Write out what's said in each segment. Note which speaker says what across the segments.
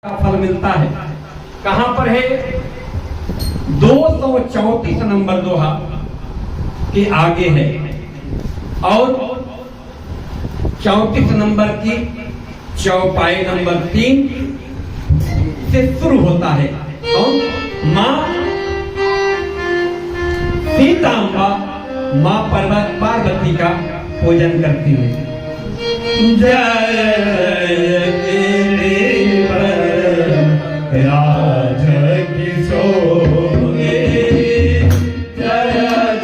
Speaker 1: का फल मिलता है। कहां पर है? 234 नंबर दोहा के आगे है और 34 नंबर की चौपाई नंबर 3 से शुरू होता है और मां सीतांबा मां पार्वती का पूजन करती है। जय राज किशोर जय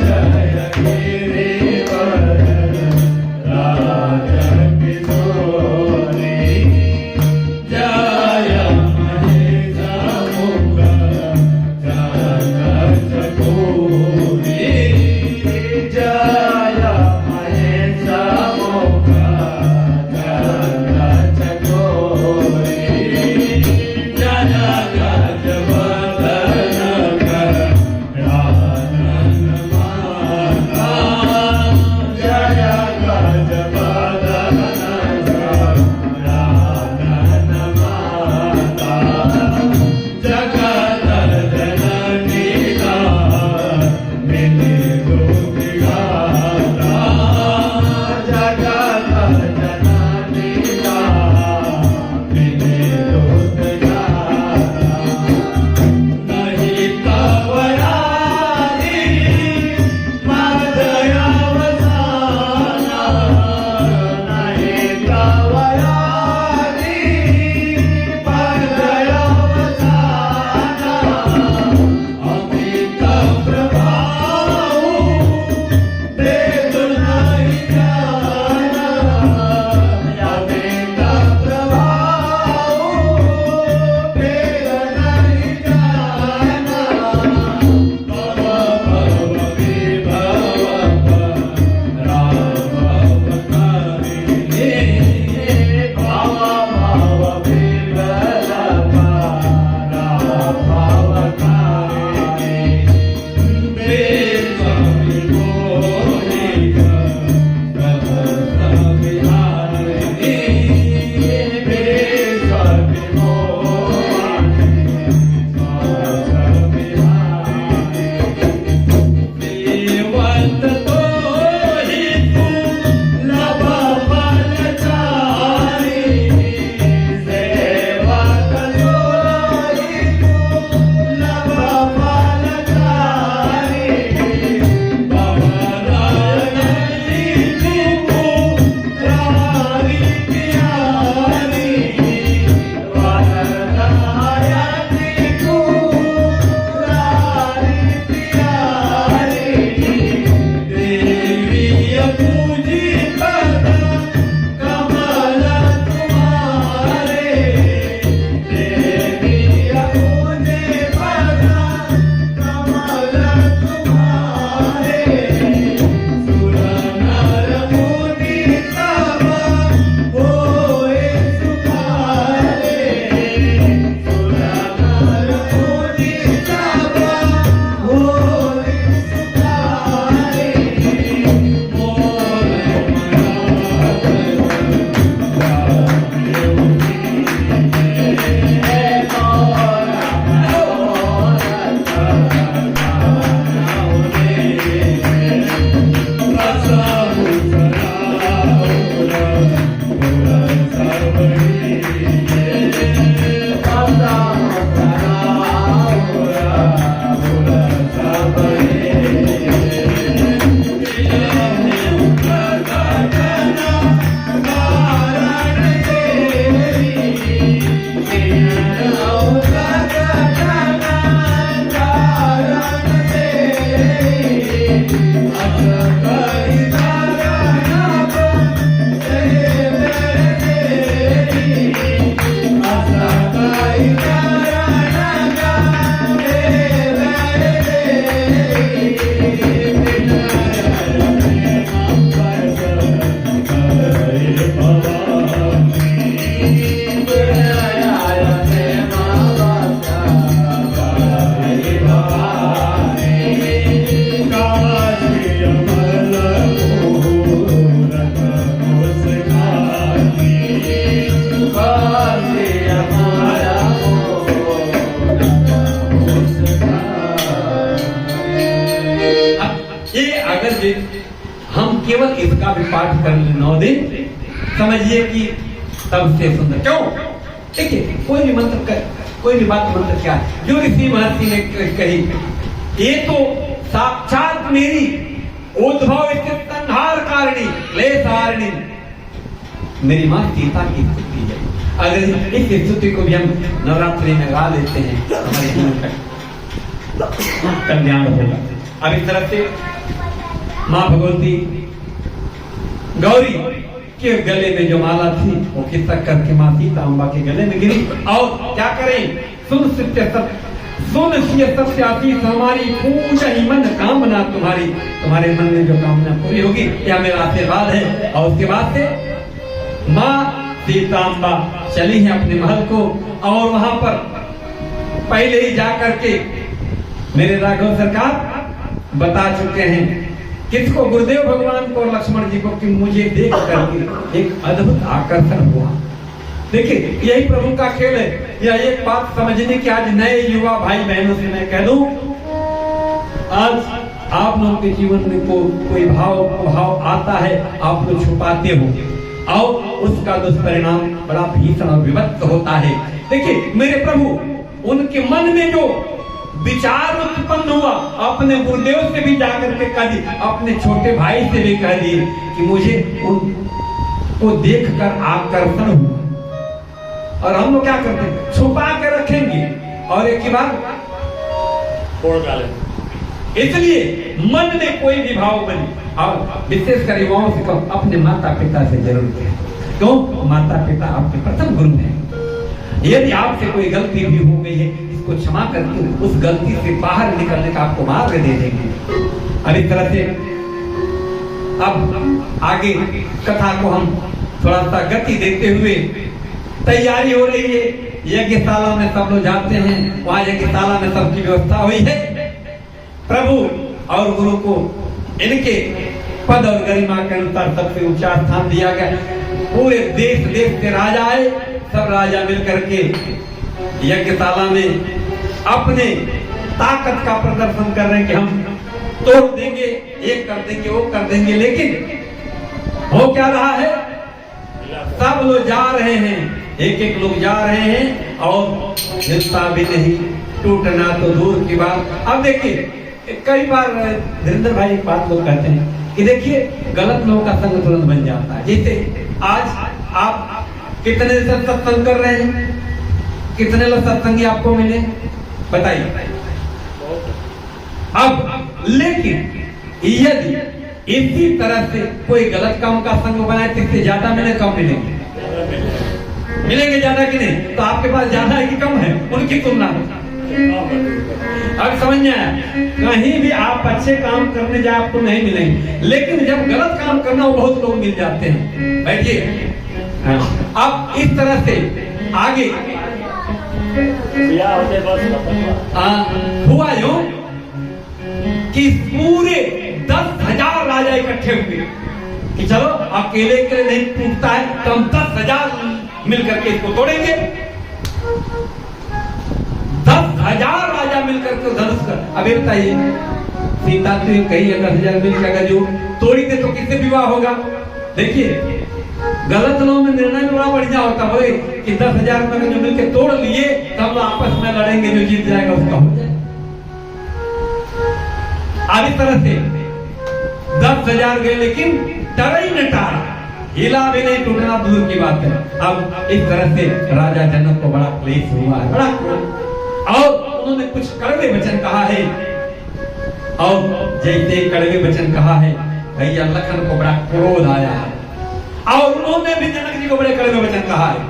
Speaker 1: जय गिरिवर राज किशोर जय महेश मुख जय चकोरी जय महेश मुख जय चकोरी केवल इसका भी पाठ कर ले 9 दिन, समझिए कि तब से सुंदर। क्यों? देखिए, कोई भी मंत्र कोई भी बात मंत्र क्या है, जो ऋषि महर्षि ने कही, ये तो साक्षात मेरी उद्भव स्थित संहार कारिणी क्लेशहारिणी मेरी मां सीता की स्तुति है। अगर इस स्तुति को भी हम नवरात्रि में गा लेते हैं तो हमारे जीवन का कल्याण होगा। अब इस तरह से मां भगवती गौरी के गले में जो माला थी वो खिसक करके मां सीता अम्बा के गले में गिरी। और क्या करें, सुन सत्यासी हमारी पूजा ही मन कामना तुम्हारी, तुम्हारे मन में जो कामना पूरी होगी यह मेरा आशीर्वाद है। और उसके बाद से मां सीता अम्बा चली है अपने महल को, और वहां पर पहले ही जाकर के मेरे राघव सरकार बता चुके हैं किसको, गुरुदेव भगवान को और लक्ष्मण जी को, कि मुझे देख करके एक अद्भुत आकर्षण हुआ। देखिए, यही प्रभु का खेल है। यह एक बात समझने की आज नए युवा भाई बहनों से मैं कह दूं, आज आप लोगों के जीवन में कोई भाव आता है, आप लोग छुपाते हो और उसका दुष्परिणाम बड़ा भीषण और विभत्स होता है। देखिए मेरे प्रभु, उनके मन में जो विचार उत्पन्न हुआ, अपने गुरुदेव से भी जाकर के कह दी, अपने छोटे भाई से भी कह दिए कि मुझे उनको देखकर आकर्षण हुआ। और हम लोग क्या करते हैं, छुपा के रखेंगे और एक ही बार फोड़ डालेंगे। इसलिए मन में कोई भी भाव बने, और विशेषकर युवाओं से कहो, अपने माता पिता से जरूर कहें। क्यों? माता पिता आपके प्रथम गुरु हैं। यदि आपसे कोई गलती भी हो गई है, इसको क्षमा करके उस गलती से बाहर निकलने का आपको मार्ग दे देंगे। अब इस तरह से अब आगे कथा को हम थोड़ा सा गति देते हुए, तैयारी हो रही है, यज्ञशाला में सब लोग जाते हैं, वहां यज्ञशाला में सबकी व्यवस्था हुई है। प्रभु और गुरु को इनके पद और गरिमा के अनुसार सबसे ऊंचा स्थान दिया गया। पूरे देश के राजा आए, सब राजा मिलकर के यज्ञशाला में अपने ताकत का प्रदर्शन कर रहे हैं कि हम तोड़ देंगे, एक कर देंगे, वो कर देंगे। लेकिन हो क्या रहा है, सब लोग जा रहे हैं, एक एक लोग जा रहे हैं और हिलता भी नहीं, टूटना तो दूर की बात। अब देखिए, कई बार धीरेन्द्र भाई एक बात लोग कहते हैं कि देखिए गलत लोगों का संग तुरंत बन जाता है। जैसे आज आप कितने से सत्संग कर रहे हैं, कितने लोग सत्संगी आपको मिले बताइए। अब लेकिन यदि इसी तरह से कोई गलत काम का संग बनाए तो इससे ज्यादा मिले, कम मिलेंगे? मिलेंगे ज्यादा कि नहीं? तो आपके पास ज्यादा है कि कम है उनकी तुलना में? अब समझ में आया? कहीं भी आप अच्छे काम करने जाए आपको नहीं मिलेंगे, लेकिन जब गलत काम करना हो बहुत लोग मिल जाते हैं। बैठिए। अब इस तरह से आगे हुआ यूं कि पूरे 10,000 राजा इकट्ठे हुए कि चलो अकेले के नहीं टूटता है, तो हम 10,000 मिलकर के इसको तोड़ेंगे। 10,000 राजा मिलकर के धनुष कर। अभी बताइए, सीता तो कहीं 10,000 मिलकर अगर जो तोड़ी दे तो किससे विवाह होगा? देखिए गलत लोगों में निर्णय में बड़ा बढ़िया होता है कि 10,000 रुपए जो मिलकर तोड़ लिए, तब आपस में लड़ेंगे, जो जीत जाएगा उसका हो जाए। अब इस तरह से 10,000 गए, लेकिन डरा ही न टारा, हिला भी नहीं, टूटना दूर की बात है। अब इस तरह से राजा जनक को बड़ा क्लेश हुआ है, बड़ा, और उन्होंने कुछ कड़वे वचन कहा है। और जैसे कड़वे वचन कहा है, भैया लखन को बड़ा क्रोध आया है, और उन्होंने भी जनक जी को बड़े कड़वे वचन कहा है।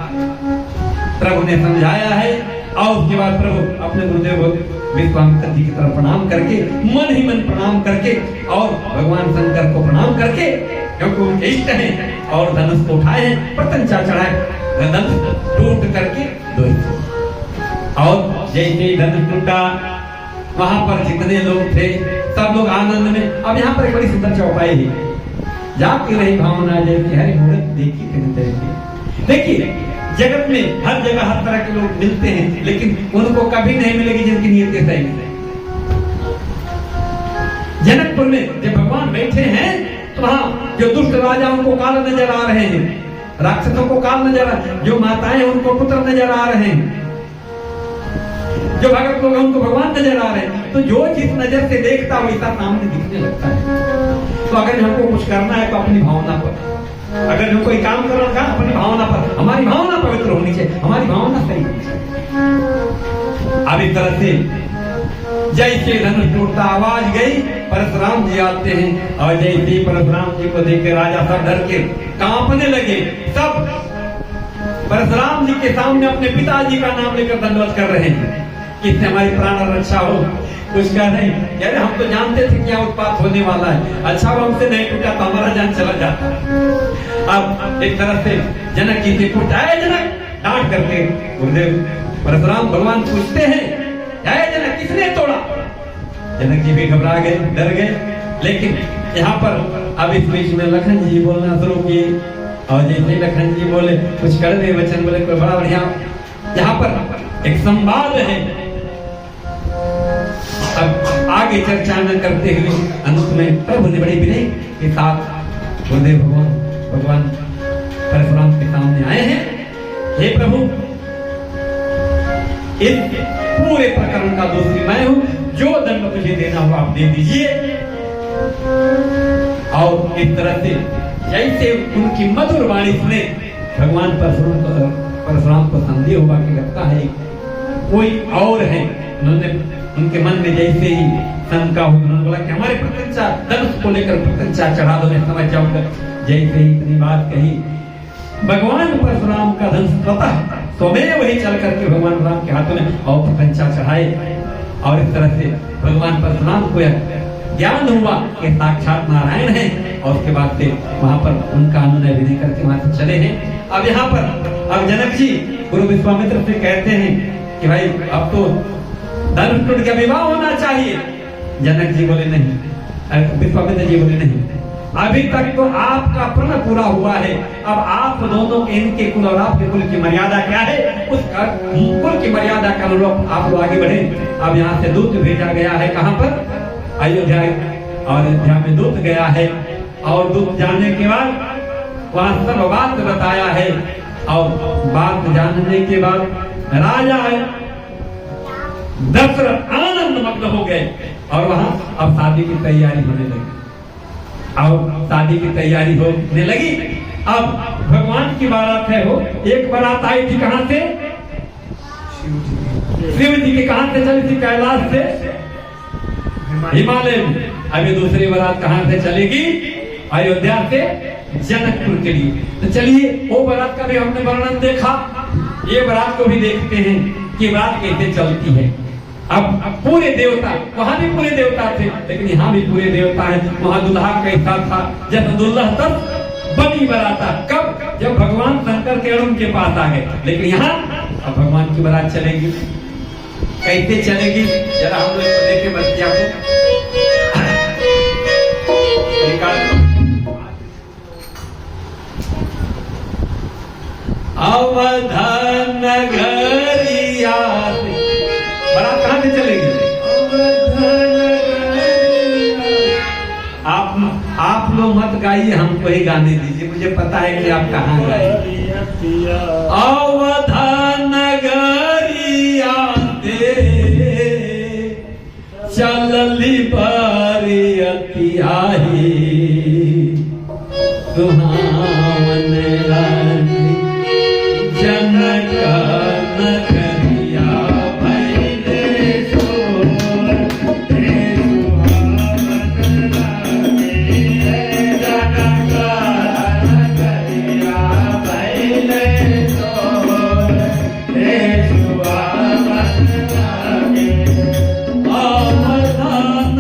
Speaker 1: प्रभु ने समझाया है, और उसके बाद प्रभु अपने गुरुदेव विश्वामित्र जी की तरफ प्रणाम करके, मन ही मन प्रणाम करके, और भगवान शंकर को प्रणाम करके, क्योंकि उनके इष्ट हैं, और धनुष को उठाए हैं, प्रत्यंचा चढ़ाए, धनुष टूट करके दो। और जैसे धनुष टूटा, वहां पर जितने लोग थे सब लोग आनंद में। अब यहाँ पर एक बड़ी सुंदर चौपाई है, जाती रही भावना जैसी हरि मूर्त देखी तैसी। देखिए जगत में हर जगह हर तरह के लोग मिलते हैं, लेकिन उनको कभी नहीं मिलेगी जिनकी नीयतें सही है। जनकपुर में जब भगवान बैठे हैं तो वहाँ जो दुष्ट राजाओं को काल नजर आ रहे हैं, राक्षसों को काल नजर आ, जो माताएं उनको पुत्र नजर आ रहे हैं, जो भगत लोग उनको भगवान नजर आ रहे हैं। तो जो जिस नजर से देखता वैसा सामने दिखने लगता है। तो अगर हमको कुछ करना है तो अपनी भावना पर, अगर जो कोई काम करना का अपनी भावना पर, हमारी भावना पवित्र होनी चाहिए, हमारी भावना सही होनी चाहिए। अब इस तरह से जैसे धनुष टूटता आवाज गई, परशुराम जी आते हैं और जैसे परशुराम जी को देख के राजा सब डर के कांपने लगे। सब परशुराम जी के सामने अपने पिताजी का नाम लेकर दंडवत कर रहे हैं कि इससे हमारी प्राण रक्षा हो। कुछ कह नहीं, यार हम तो जानते थे क्या उत्पात होने वाला है, अच्छा वो हमसे नहीं टूटा तो हमारा जान चला जाता। अब एक तरह से जनक जी से पूछा है, जनक डांट करके गुरुदेव परशुराम भगवान पूछते हैं, जनक किसने तोड़ा? जनक जी भी घबरा गए, डर गए। लेकिन यहाँ पर अब इस बीच में लखन जी बोलना शुरू किए और जैसे लखन जी बोले कुछ कड़वे वचन बोले, कोई बड़ा बढ़िया। यहाँ पर एक संवाद है। अब आगे चर्चा न करते हुए अंत में प्रभु ने बड़े विनय के साथ गुरुदेव भगवान परशुराम के सामने आए हैं। हे प्रभु, इस पूरे प्रकरण का दोषी मैं हूं, जो दंड मुझे देना हो आप दे दीजिए। और इस तरह से जैसे उनकी मधुर वाणी सुने भगवान परशुराम को संदेह हुआ कि लगता है कोई और है। उन्होंने उनके मन में जैसे ही शंका हुई, उन्होंने बोला कि हमारे प्रत्यंचा धनुष को लेकर प्रत्यंचा चढ़ा दो, मैं समझ जाऊंगा। जैसे ही इतनी बात कही, भगवान परशुराम का धनुष स्वतः स्वमेव वही चल करके भगवान राम के हाथों में और प्रत्यंचा चढ़ाए। और इस तरह से भगवान परशुराम को ज्ञान हुआ कि साक्षात नारायण है। और उसके बाद से वहां पर उनका अनुनय विनय करके वहां से चले हैं। अब यहाँ पर अब जनक जी गुरु विश्वामित्र से कहते हैं कि भाई अब तो धनुष टूट के विवाह होना चाहिए। जनक जी बोले नहीं, विश्वामित्र जी बोले नहीं, अभी तक तो आपका प्रण पूरा हुआ है। अब आप दोनों के, इनके कुल और आपके कुल की मर्यादा क्या है, उस कुल की मर्यादा के अनुरूप आप लोग आगे बढ़े। अब यहाँ से दूत भेजा गया है, कहाँ पर? अयोध्या। और अयोध्या में दूत गया है और दूत जाने के बाद वहां सब बात बताया है। और बात जानने के बाद राजा दशरथ आनंद मग्न हो गए और वहां अब शादी की तैयारी होने लगी। और शादी की तैयारी होने लगी। अब भगवान की बारात है, वो एक बारात आई थी कहां से? शिव जी के। कहां से चली थी? कैलाश से हिमालय में। अभी दूसरी बारात कहां से चलेगी? अयोध्या से जनकपुर के लिए। तो चलिए वो बारात का भी हमने वर्णन देखा, ये बारात को भी देखते हैं कि बारात कैसे चलती है। अब पूरे देवता, वहां भी पूरे देवता थे लेकिन यहाँ भी पूरे देवता है। वहां दुल्हा कैसा था? जब दुल्हा तब बनी बराता। कब? जब भगवान शंकर के अरुण के पास आ गए। लेकिन यहाँ अब भगवान की बारात चलेगी, कैसे चलेगी जरा हम लोग को देखे बच्चिया को। अवधान नगरिया बारात कहां से चलेगी? आप लोग मत गाइए, हमको ही गाने दीजिए, मुझे पता है कि आप कहाँ गाए। अवधान नगरिया चलली बारियती आई सुहावन रानी जनक नगरिया भैले सोर हे सुहावन रानी जनक नगरिया भैले सोर हे सुहावन रानी अवधान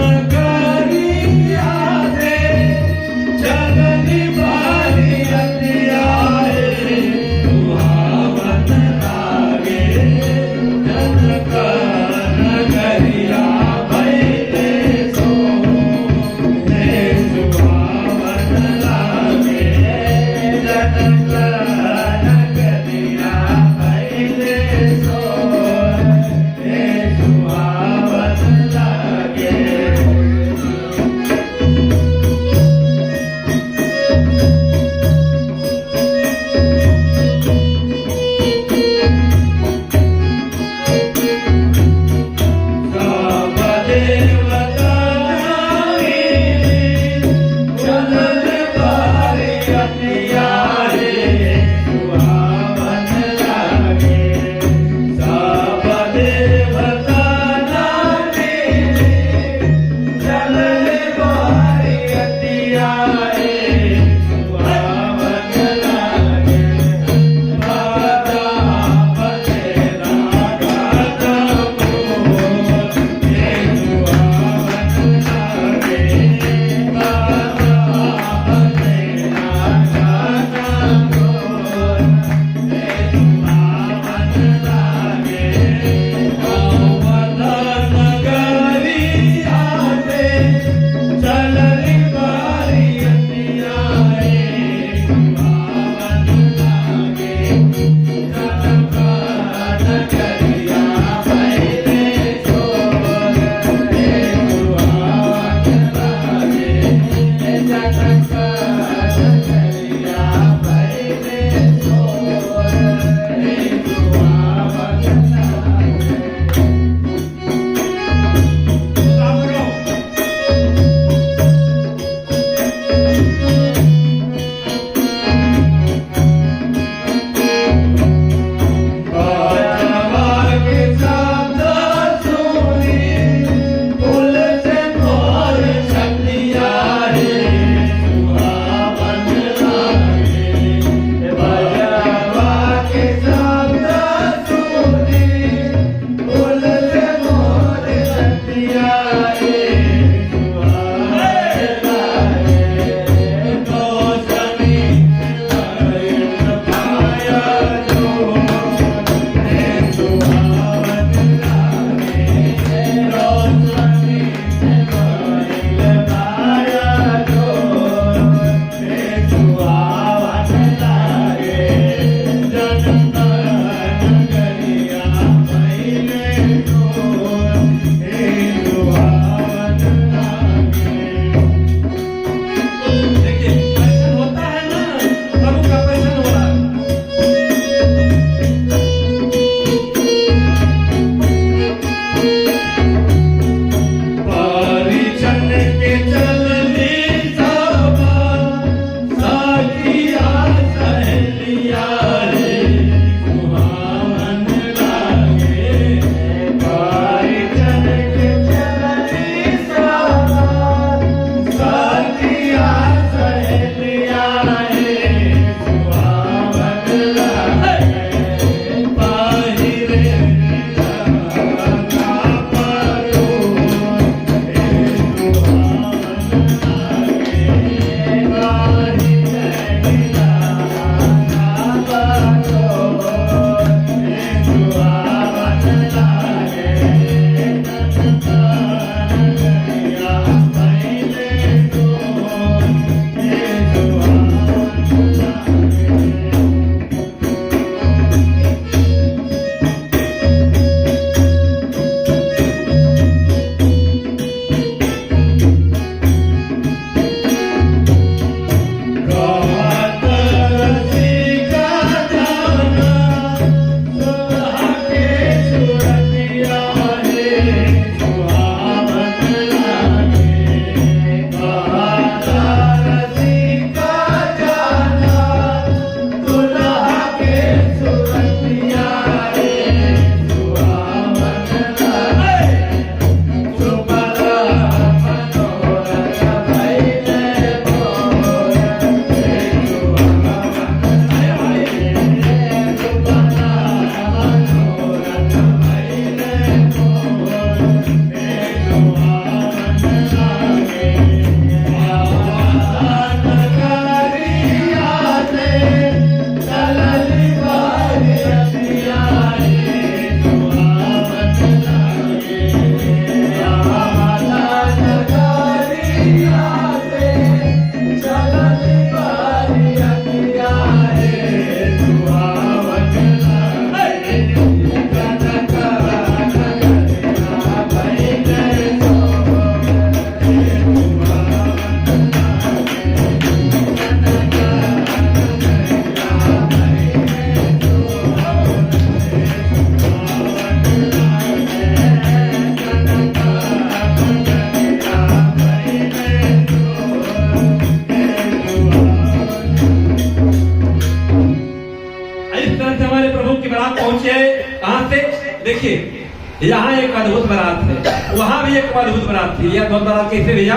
Speaker 1: देखिए यहाँ एक अद्भुत बारात है, वहां भी एक अद्भुत बारात थी। यह बारात कैसे भैया?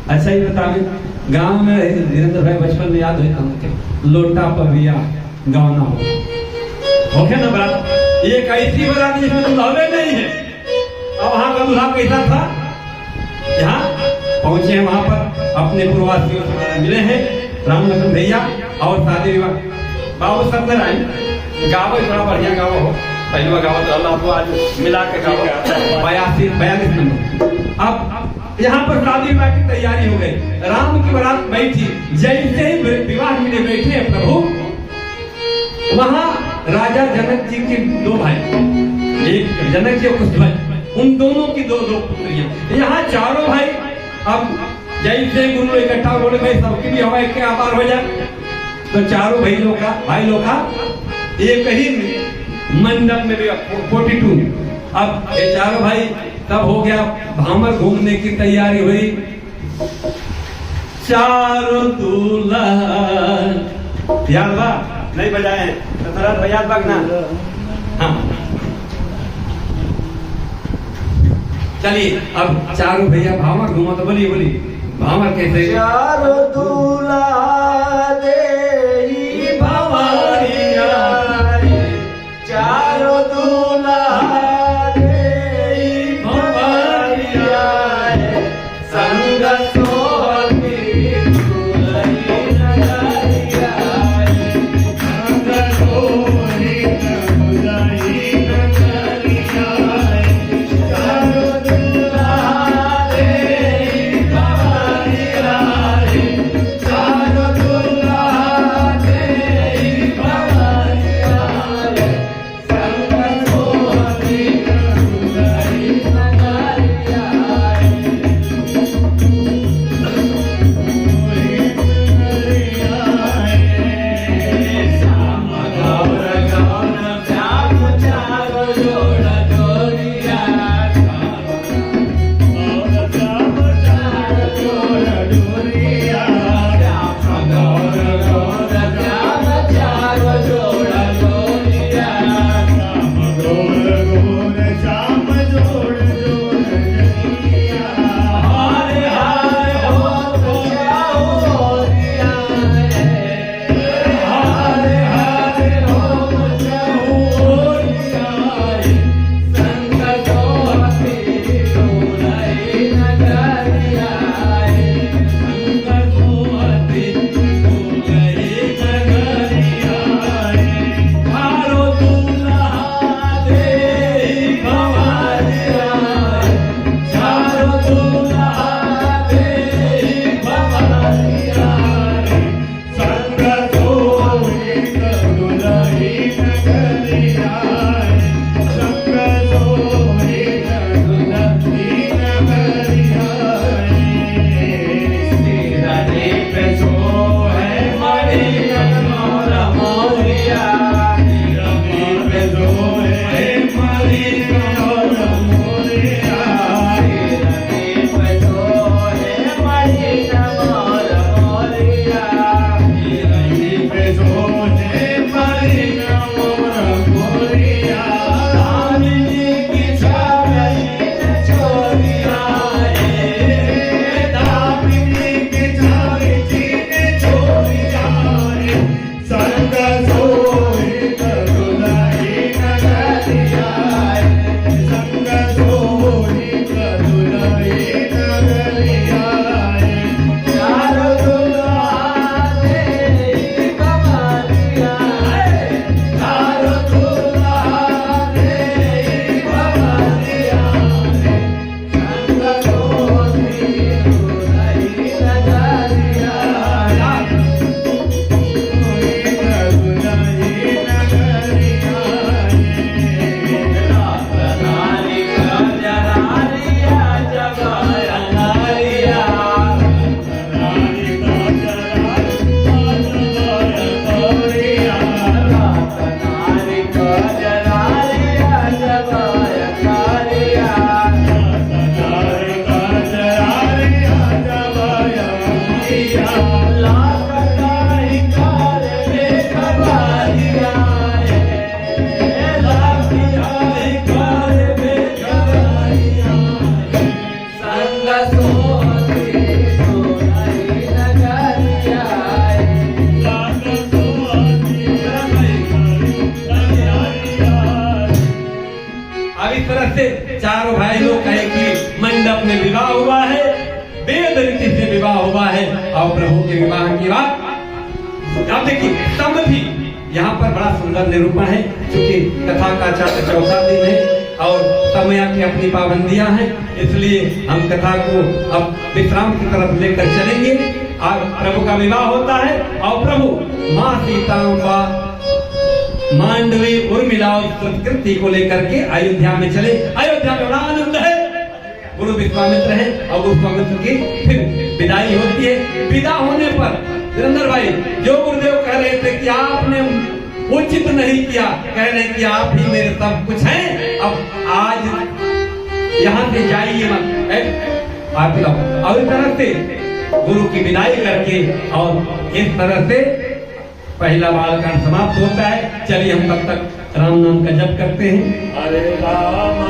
Speaker 1: अच्छा ही बताइए, गांव में धीरेन्द्र भाई बचपन में याद हुई लोटा पविया गाँव ना हो ना बारात। एक ऐसी बारात जिसमें दुल्हवे नहीं है। और वहां का दूल्हा कैसा था? यहाँ पहुंचे हैं, वहां पर अपने पूर्ववासियों से मिले हैं राम लखन भैया और शादी विवाह बाबू सत्तर आए गाँव इतना बढ़िया गाँव हो, पहलवा गाँव तो अल्लाह को आज मिला के गाँव 42 नंबर। अब यहाँ पर शादी विवाह की तैयारी हो गई, राम की बारात बैठी। जैसे ही विवाह के लिए बैठे हैं प्रभु, वहां राजा जनक जी के दो भाई, एक जनक जी और कुछ भाई, उन दोनों की दो पुत्रियां। यहाँ चारों भाई अब जैसे गुरु इकट्ठा बोले भाई सबकी भी हवा के आभार हो जाए, तो चारों भाई लोग का एक ही मंडप में भी 42। अब ये चारों भाई तब हो गया, भामर घूमने की तैयारी हुई। चारों दूल्हा याद बा नहीं बजाए तो बजा ना। हाँ चलिए, अब चारों भैया भामर घूमा तो बोलिए भामर कैसे?
Speaker 2: चारों दूल्हा दे भवानिया, चारों दूल्हा दे भवानिया, संग सोहती दुल्हनी नगरिया, संग सोहती दुल्हनी नगरिया, चारों दूल्हा
Speaker 1: इस तरह से चारों भाई लोग कहे कि मंडप में विवाह हुआ है, वेद रीति से विवाह हुआ है और प्रभु के विवाह की बात आप देखिए समधि। यहाँ पर बड़ा सुंदर निरूपण है, क्योंकि कथा का चौथा दिन है और समय की अपनी पाबंदियां हैं, इसलिए हम कथा को अब विश्राम की तरफ लेकर चलेंगे। और प्रभु का विवाह होता है और प्रभु माँ सीताम्बा मांडवी उर्मिला और संस्कृति को लेकर के अयोध्या में चले। अयोध्या में बड़ा आनंद है, गुरु विश्वामित्र है और विश्वामित्र की फिर विदाई होती है। विदा होने पर वीरेंद्र भाई जो गुरुदेव कह रहे थे कि आपने उचित नहीं किया, कह रहे कि आप ही मेरे सब कुछ हैं, अब आज यहाँ से जाइए मत, आप और इस तरह से गुरु की विदाई करके और इस तरह से पहला बालकांड समाप्त होता है। चलिए हम तब तक राम नाम का जप करते हैं।
Speaker 2: हरे राम